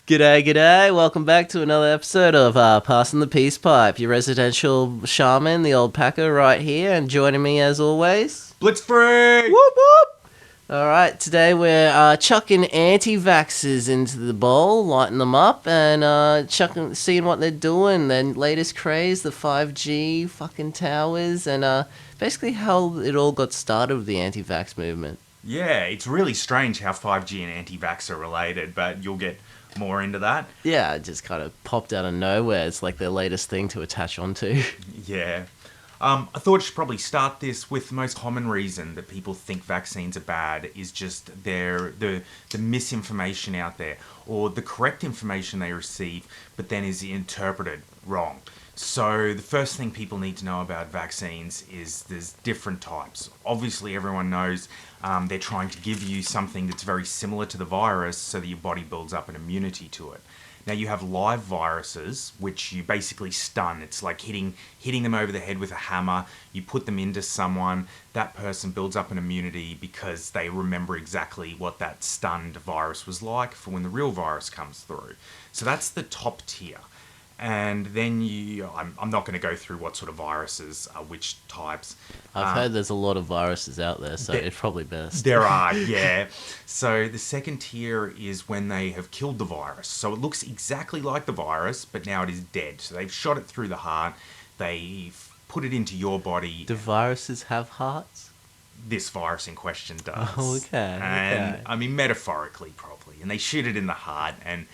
G'day, g'day. Welcome back to another episode of Passing the Peace Pipe. Your residential shaman, the old Packer, right here, and joining me as always, Blitzfreak! whoop whoop! Alright, today we're chucking anti-vaxxers into the bowl, lighting them up, and seeing what they're doing, their latest craze, the 5G fucking towers, and basically how it all got started with the anti-vax movement. Yeah, it's really strange how 5G and anti-vax are related, but you'll get more into that. Yeah, it just kind of popped out of nowhere. It's like their latest thing to attach onto. Yeah. I thought I should probably start this with the most common reason that people think vaccines are bad is just the misinformation out there, or the correct information they receive, but then is interpreted wrong. So the first thing people need to know about vaccines is there's different types. Obviously, everyone knows they're trying to give you something that's very similar to the virus so that your body builds up an immunity to it. Now you have live viruses, which you basically stun. It's like hitting them over the head with a hammer. You put them into someone, that person builds up an immunity because they remember exactly what that stunned virus was like for when the real virus comes through. So that's the top tier. And then I'm not going to go through what sort of viruses are which types. I've heard there's a lot of viruses out there, so it's probably best. There are, yeah. So the second tier is when they have killed the virus. So it looks exactly like the virus, but now it is dead. So they've shot it through the heart. They've put it into your body. Do viruses have hearts? This virus in question does. Oh, okay. And I mean, metaphorically, probably. And they shoot it in the heart, and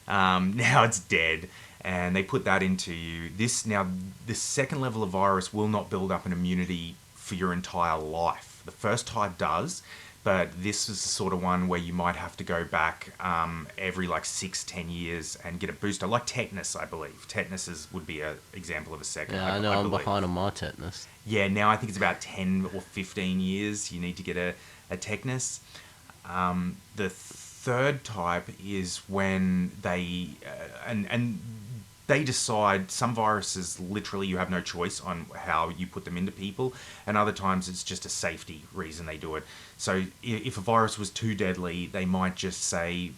now it's dead. And they put that into you. The second level of virus will not build up an immunity for your entire life. The first type does, but this is the sort of one where you might have to go back every 6-10 years and get a booster, like tetanus, I believe. Tetanus would be an example of a second. Yeah, I know I'm behind on my tetanus. Yeah, now I think it's about 10 or 15 years you need to get a tetanus. The third type is when they they decide. Some viruses, literally, you have no choice on how you put them into people, and other times it's just a safety reason they do it. So if a virus was too deadly, they might just say,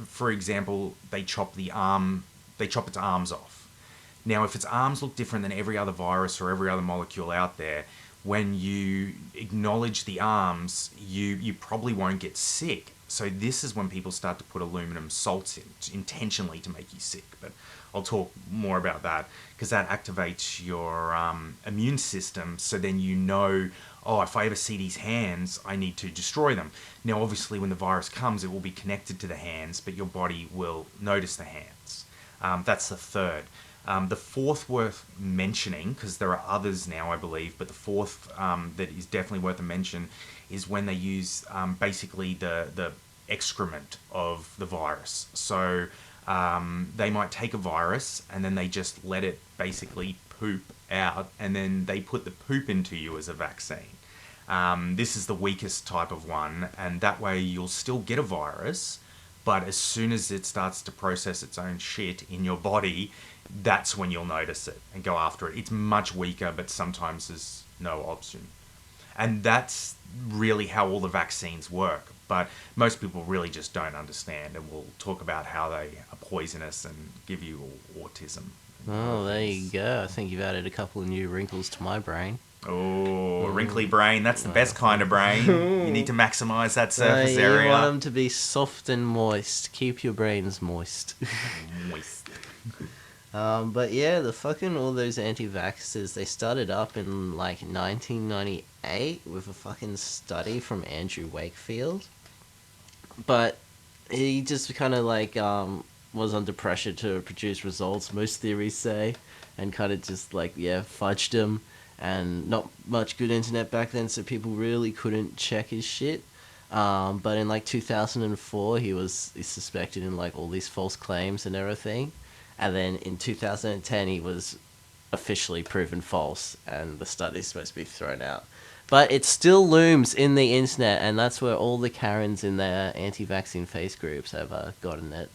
for example, they chop its arms off. Now, if its arms look different than every other virus or every other molecule out there, when you acknowledge the arms, you probably won't get sick. So this is when people start to put aluminum salts in, intentionally to make you sick. But I'll talk more about that, because that activates your immune system. So then you know, if I ever see these hands, I need to destroy them. Now, obviously, when the virus comes, it will be connected to the hands, but your body will notice the hands. That's the third. The fourth worth mentioning, because there are others now, I believe, but the fourth that is definitely worth a mention is when they use basically the excrement of the virus. So they might take a virus and then they just let it basically poop out, and then they put the poop into you as a vaccine. This is the weakest type of one, and that way you'll still get a virus, but as soon as it starts to process its own shit in your body, that's when you'll notice it and go after it. It's much weaker, but sometimes there's no option. And that's really how all the vaccines work. But most people really just don't understand, and we'll talk about how they are poisonous and give you autism. Oh, there you go. I think you've added a couple of new wrinkles to my brain. Oh, wrinkly brain. That's the best kind of brain. You need to maximize that surface area. You want them to be soft and moist. Keep your brains moist. Moist. But yeah, all those anti-vaxxers, they started up in 1998 with a fucking study from Andrew Wakefield. But he just kind of was under pressure to produce results, most theories say, and kind of just fudged him, and not much good internet back then, so people really couldn't check his shit. But in 2004, he's suspected in all these false claims and everything. And then in 2010, he was officially proven false, and the study's supposed to be thrown out. But it still looms in the internet, and that's where all the Karens in their anti-vaccine face groups have gotten it.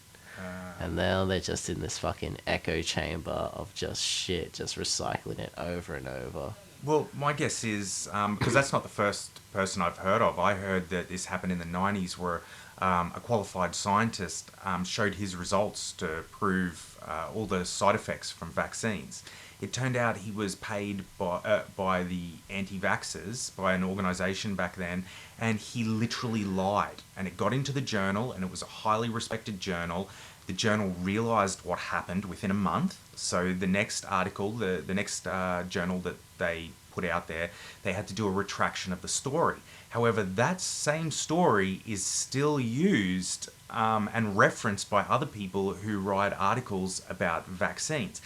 And now they're just in this fucking echo chamber of just shit, just recycling it over and over. Well, my guess is, because that's not the first person I've heard of. I heard that this happened in the 90s where a qualified scientist, showed his results to prove all the side effects from vaccines. It turned out he was paid by the anti-vaxxers, by an organization back then, and he literally lied. And it got into the journal, and it was a highly respected journal. The journal realized what happened within a month. So the next article, the next journal that they put out there, they had to do a retraction of the story. However, that same story is still used and referenced by other people who write articles about vaccines.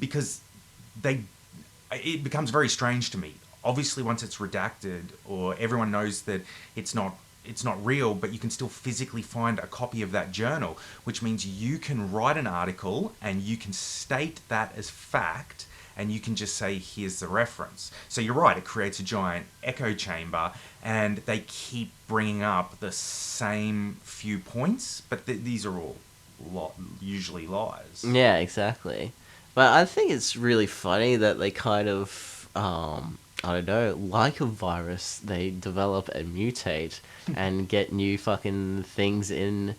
Because it becomes very strange to me. Obviously, once it's redacted or everyone knows that it's not real, but you can still physically find a copy of that journal, which means you can write an article and you can state that as fact, and you can just say, here's the reference. So you're right, it creates a giant echo chamber, and they keep bringing up the same few points, but these are all usually lies. Yeah, exactly. But I think it's really funny that they kind of, I don't know, like a virus, they develop and mutate and get new fucking things in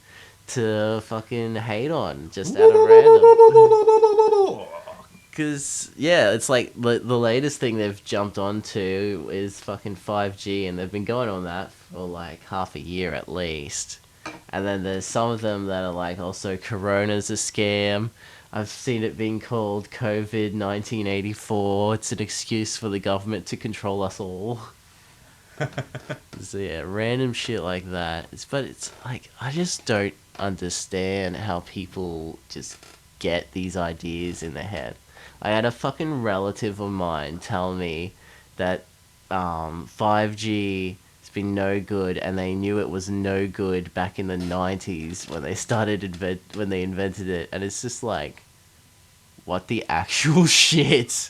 to fucking hate on just out of random. Because, yeah, it's like the latest thing they've jumped onto is fucking 5G, and they've been going on that for like half a year at least. And then there's some of them that are like, also, Corona's a scam. I've seen it being called COVID 1984. It's an excuse for the government to control us all. So yeah, random shit like that. But it's like, I just don't understand how people just get these ideas in their head. I had a fucking relative of mine tell me that 5G has been no good, and they knew it was no good back in the 90s when they when they invented it, and it's just like, what the actual shit?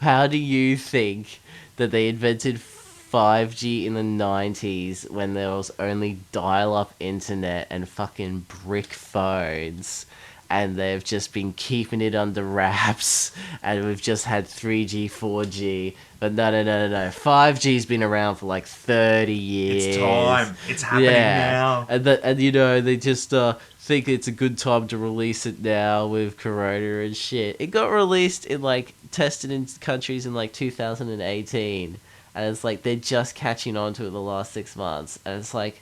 How do you think that they invented 5G in the 90s when there was only dial-up internet and fucking brick phones, and they've just been keeping it under wraps, and we've just had 3G, 4G, but no. 5G's been around for like 30 years. It's time. It's happening now. And you know, they just think it's a good time to release it now with Corona and shit. It got released in like, tested in countries in like 2018. And it's like, they're just catching on to it the last 6 months. And it's like,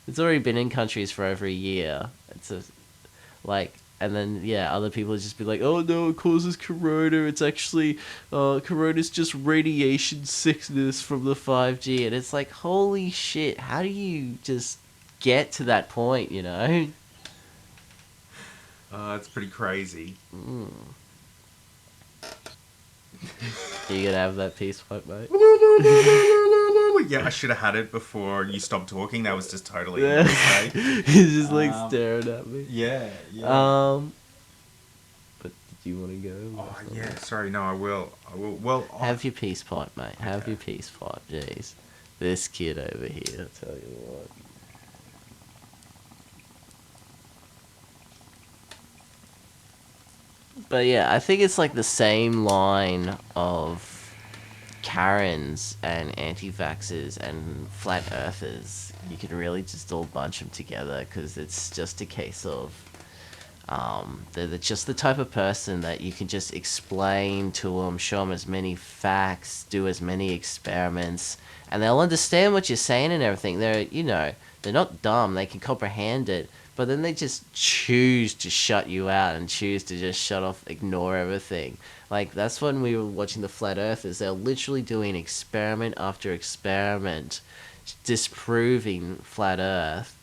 it's already been in countries for over a year. And then, yeah, other people just be like, oh no, it causes corona. It's actually, corona's just radiation sickness from the 5G. And it's like, holy shit, how do you just get to that point, you know? It's pretty crazy. Are you gonna have that peace pipe, mate? Yeah, I should have had it before you stopped talking. That was just totally a mistake. He's just like staring at me. Yeah. But did you want to go? Oh, yeah, sorry, no, I will. Well, have your peace pipe, mate. Okay. Have your peace pipe, jeez. This kid over here, I'll tell you what. But yeah, I think it's like the same line of Karens and anti-vaxxers and flat earthers. You can really just all bunch them together, because it's just a case of they're just the type of person that you can just explain to them, show them as many facts, do as many experiments, and they'll understand what you're saying and everything. They're not dumb, they can comprehend it, but then they just choose to shut you out and choose to just shut off, ignore everything. Like, that's when we were watching the Flat Earthers. They're literally doing experiment after experiment, disproving Flat Earth,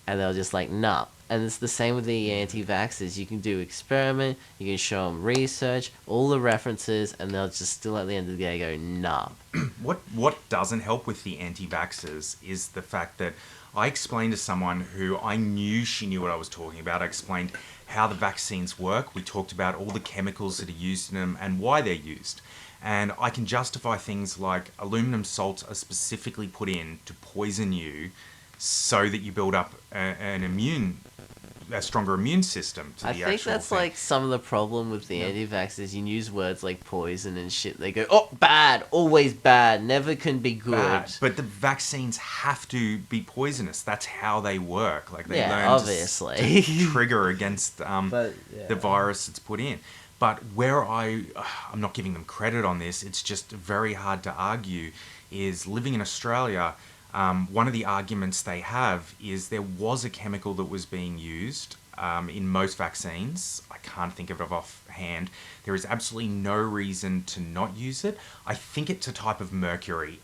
and they're just like, nah. And it's the same with the anti-vaxxers. You can do experiment, you can show them research, all the references, and they'll just still at the end of the day go, nah. What doesn't help with the anti-vaxxers is the fact that I explained to someone who I knew she knew what I was talking about. I explained how the vaccines work. We talked about all the chemicals that are used in them and why they're used. And I can justify things like aluminum salts are specifically put in to poison you so that you build up an immune a stronger immune system to I the think actual that's thing. like some of the problem with the anti-vaxxers. You use words like poison and shit. They go, oh, bad, always bad, never can be good. Bad. But the vaccines have to be poisonous. That's how they work. Like, they Yeah, learn obviously. to trigger against But, yeah. the virus that's put in. But where I'm not giving them credit on this, it's just very hard to argue, is living in Australia. One of the arguments they have is there was a chemical that was being used in most vaccines. I can't think of it offhand. There is absolutely no reason to not use it. I think it's a type of mercury.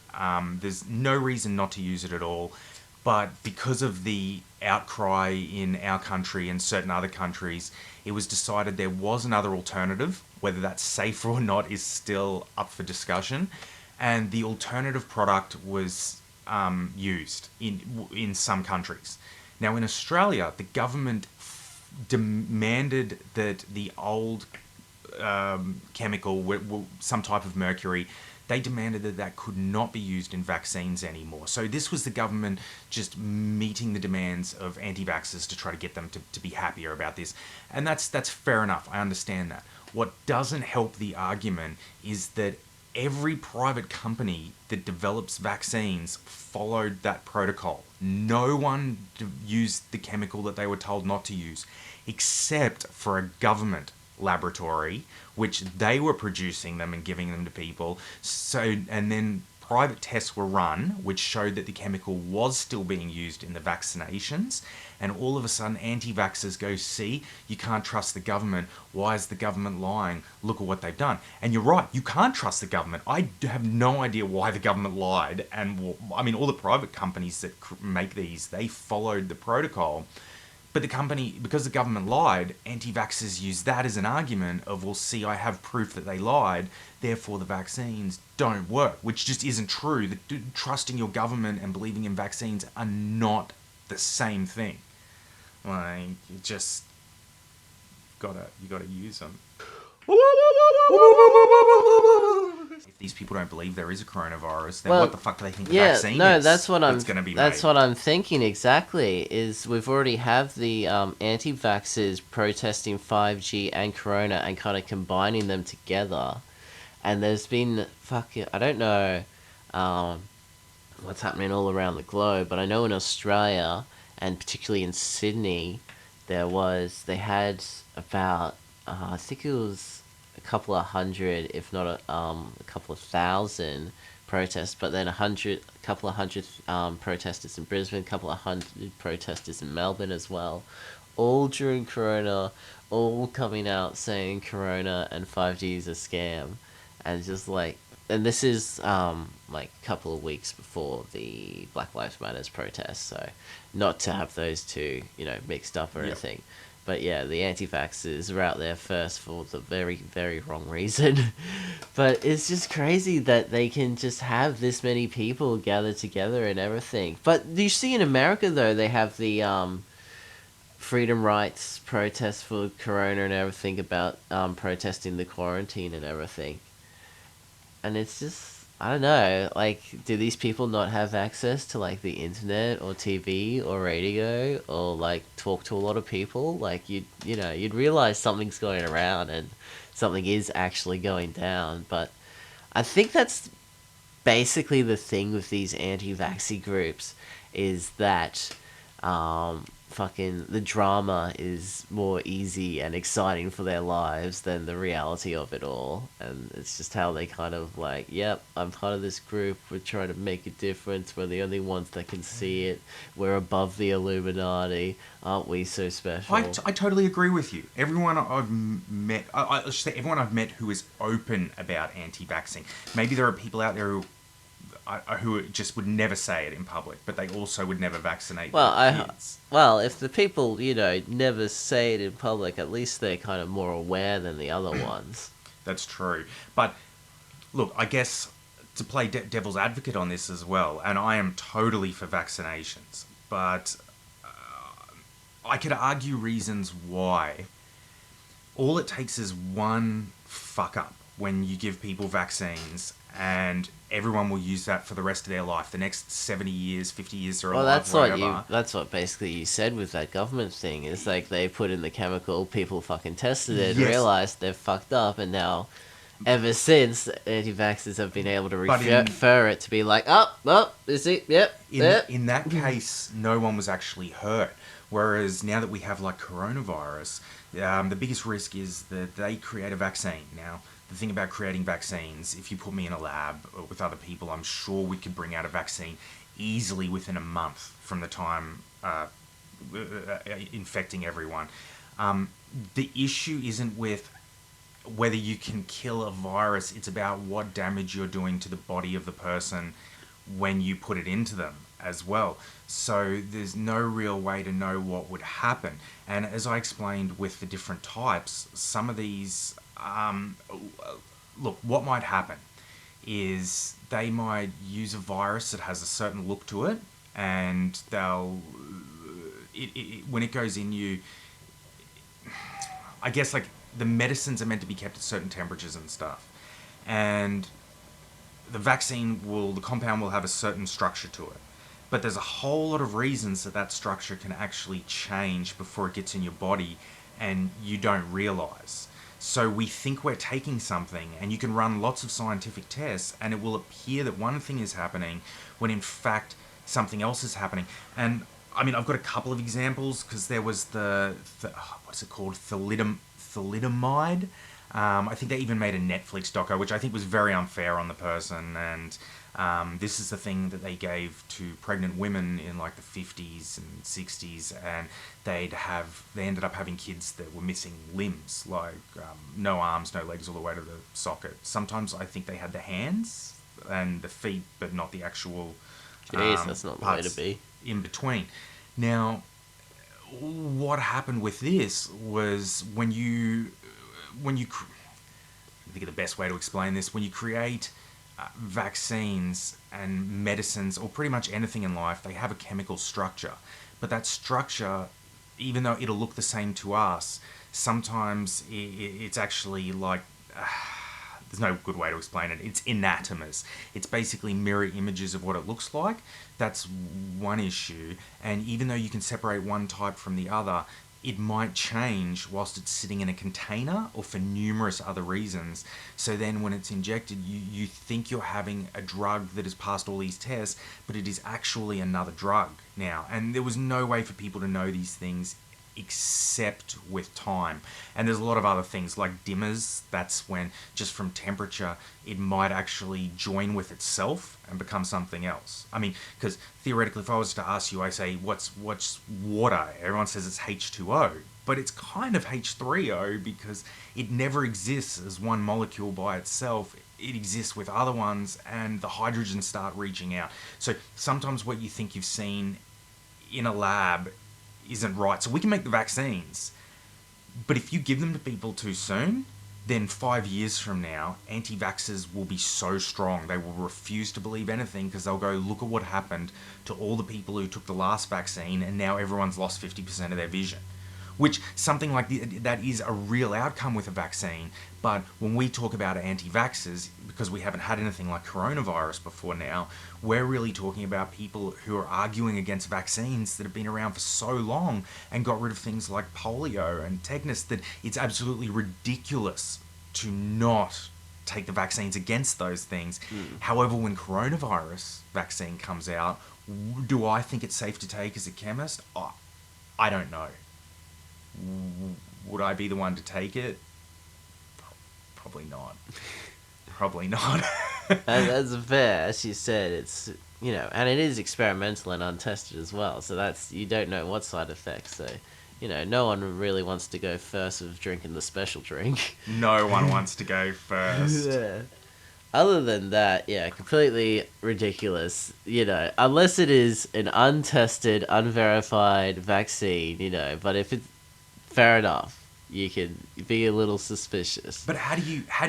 There's no reason not to use it at all. But because of the outcry in our country and certain other countries, it was decided there was another alternative. Whether that's safe or not is still up for discussion. And the alternative product was used in some countries. Now, in Australia, the government demanded that the old chemical, some type of mercury, they demanded that that could not be used in vaccines anymore. So this was the government just meeting the demands of anti-vaxxers to try to get them to be happier about this. And that's fair enough. I understand that. What doesn't help the argument is that every private company that develops vaccines followed that protocol. No one used the chemical that they were told not to use, except for a government laboratory, which they were producing them and giving them to people. So, and then private tests were run, which showed that the chemical was still being used in the vaccinations. And all of a sudden, anti-vaxxers go, see, you can't trust the government. Why is the government lying? Look at what they've done. And you're right, you can't trust the government. I have no idea why the government lied. And I mean, all the private companies that make these, they followed the protocol. But the company, because the government lied, anti-vaxxers use that as an argument of, well, see, I have proof that they lied, therefore the vaccines don't work, which just isn't true. Trusting your government and believing in vaccines are not the same thing. Like, you just you gotta use them. If these people don't believe there is a coronavirus, then what the fuck do they think the vaccine is? That's what that's gonna be that's made? what I'm thinking exactly. Is we've already have the anti-vaxxers protesting 5G and Corona and kind of combining them together, and there's been I don't know what's happening all around the globe, but I know in Australia and particularly in Sydney, they had about I think it was a couple of hundred, if not a couple of thousand protests, but then a couple of hundred protesters in Brisbane, a couple of hundred protesters in Melbourne as well, all during Corona, all coming out saying Corona and 5G is a scam, and just like, and this is like a couple of weeks before the Black Lives Matters protests, so not to have those two, mixed up or anything. But yeah, the anti-vaxxers are out there first for the very, very wrong reason. But it's just crazy that they can just have this many people gathered together and everything. But you see in America, though, they have the freedom rights protests for Corona and everything about protesting the quarantine and everything. And it's just, I don't know, like, do these people not have access to, like, the internet or TV or radio or, like, talk to a lot of people? Like, you'd realize something's going around and something is actually going down. But I think that's basically the thing with these anti-vaxxy groups, is that fucking the drama is more easy and exciting for their lives than the reality of it all. And it's just how they kind of like, yep, I'm part of this group, we're trying to make a difference, we're the only ones that can see it, we're above the Illuminati, aren't we so special? I totally agree with you. Everyone I've met, I should say everyone I've met who is open about anti-vaxxing. Maybe there are people out there who just would never say it in public, but they also would never vaccinate their kids. Well, if the people, never say it in public, at least they're kind of more aware than the other ones. That's true. But look, I guess to play devil's advocate on this as well, and I am totally for vaccinations, but I could argue reasons why. All it takes is one fuck up when you give people vaccines and everyone will use that for the rest of their life, the next 70 years, 50 years they're Well, alive, whatever. that's what basically you said with that government thing. Is like they put in the chemical, people fucking tested it, Yes. realized they're fucked up, and now, ever since, anti-vaxxers have been able to But refer it to be like, is it? Yep, yep. in that case, no one was actually hurt. Whereas now that we have like coronavirus, the biggest risk is that they create a vaccine. Now, the thing about creating vaccines, if you put me in a lab with other people, I'm sure we could bring out a vaccine easily within a month from the time infecting everyone. The issue isn't with whether you can kill a virus, it's about what damage you're doing to the body of the person when you put it into them as well. So there's no real way to know what would happen. And as I explained with the different types, some of these, look, what might happen is they might use a virus that has a certain look to it, and they'll, when it goes in you, I guess like the medicines are meant to be kept at certain temperatures and stuff. And the the compound will have a certain structure to it. But there's a whole lot of reasons that structure can actually change before it gets in your body and you don't realize. So we think we're taking something, and you can run lots of scientific tests and it will appear that one thing is happening when in fact something else is happening. And I mean, I've got a couple of examples, because there was what's it called? Thalidomide. I think they even made a Netflix doco, which I think was very unfair on the person. And this is the thing that they gave to pregnant women in like the 50s and 60s, and they ended up having kids that were missing limbs, like no arms, no legs, all the way to the socket. Sometimes I think they had the hands and the feet, but not the actual Jeez, that's not the way to be. In between. Now, what happened with this was when you I think of the best way to explain this, when you create vaccines and medicines, or pretty much anything in life, they have a chemical structure. But that structure, even though it'll look the same to us, sometimes it's actually like, there's no good way to explain it. It's anatomous. It's basically mirror images of what it looks like. That's one issue. And even though you can separate one type from the other, it might change whilst it's sitting in a container, or for numerous other reasons. So then when it's injected, you think you're having a drug that has passed all these tests, but it is actually another drug now. And there was no way for people to know these things except with time. And there's a lot of other things like dimmers. That's when, just from temperature, it might actually join with itself and become something else. I mean, because theoretically, if I was to ask you, I say, what's water? Everyone says it's H2O, but it's kind of H3O, because it never exists as one molecule by itself. It exists with other ones, and the hydrogens start reaching out. So sometimes what you think you've seen in a lab isn't right. So we can make the vaccines, but if you give them to people too soon, then 5 years from now, anti-vaxxers will be so strong, they will refuse to believe anything, because they'll go, look at what happened to all the people who took the last vaccine, and now everyone's lost 50% of their vision. Which, something like that is a real outcome with a vaccine. But when we talk about anti-vaxxers, because we haven't had anything like coronavirus before now, we're really talking about people who are arguing against vaccines that have been around for so long and got rid of things like polio and tetanus, that it's absolutely ridiculous to not take the vaccines against those things. However, when coronavirus vaccine comes out, do I think it's safe to take as a chemist? I don't know. Would I be the one to take it? Probably not. Probably not. That's fair. As you said, it's, and it is experimental and untested as well. So that's, you don't know what side effects. So, no one really wants to go first with drinking the special drink. No one wants to go first. Yeah. Other than that, yeah, completely ridiculous. Unless it is an untested, unverified vaccine, But if it's fair enough, you can be a little suspicious. But how do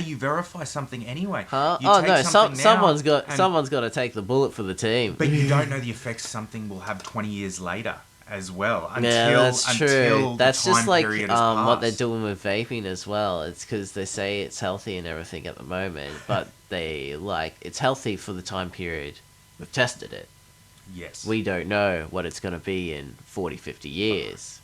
you verify something anyway? Someone's got to take the bullet for the team. But you don't know the effects something will have 20 years later. as well. Yeah, that's true. Until the That's just time like period has passed. what they're doing with vaping as well. It's because they say it's healthy and everything at the moment, but they like it's healthy for the time period. We've tested it. Yes. We don't know what it's going to be in 40, 50 years.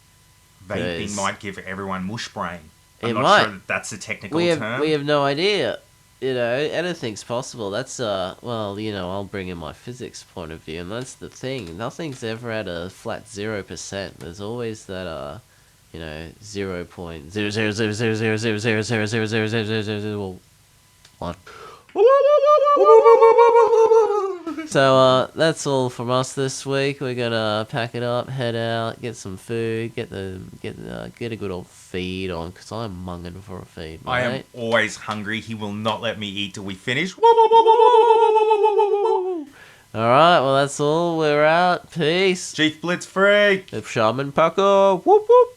Vaping 'Cause might give everyone mush brain. I'm it not might. sure that that's a technical We term. have no idea. You know, anything's possible. That's well, you know, I'll bring in my physics point of view, and that's the thing. Nothing's ever at a flat 0%. There's always that you know, 0.0000000000001. So that's all from us this week. We're gonna pack it up, head out, get some food, get a good old feed on, because I'm munging for a feed, mate. I am always hungry. He will not let me eat till we finish. Alright, well that's all. We're out. Peace. Chief Blitzfreak. Shaman Packer. Whoop whoop.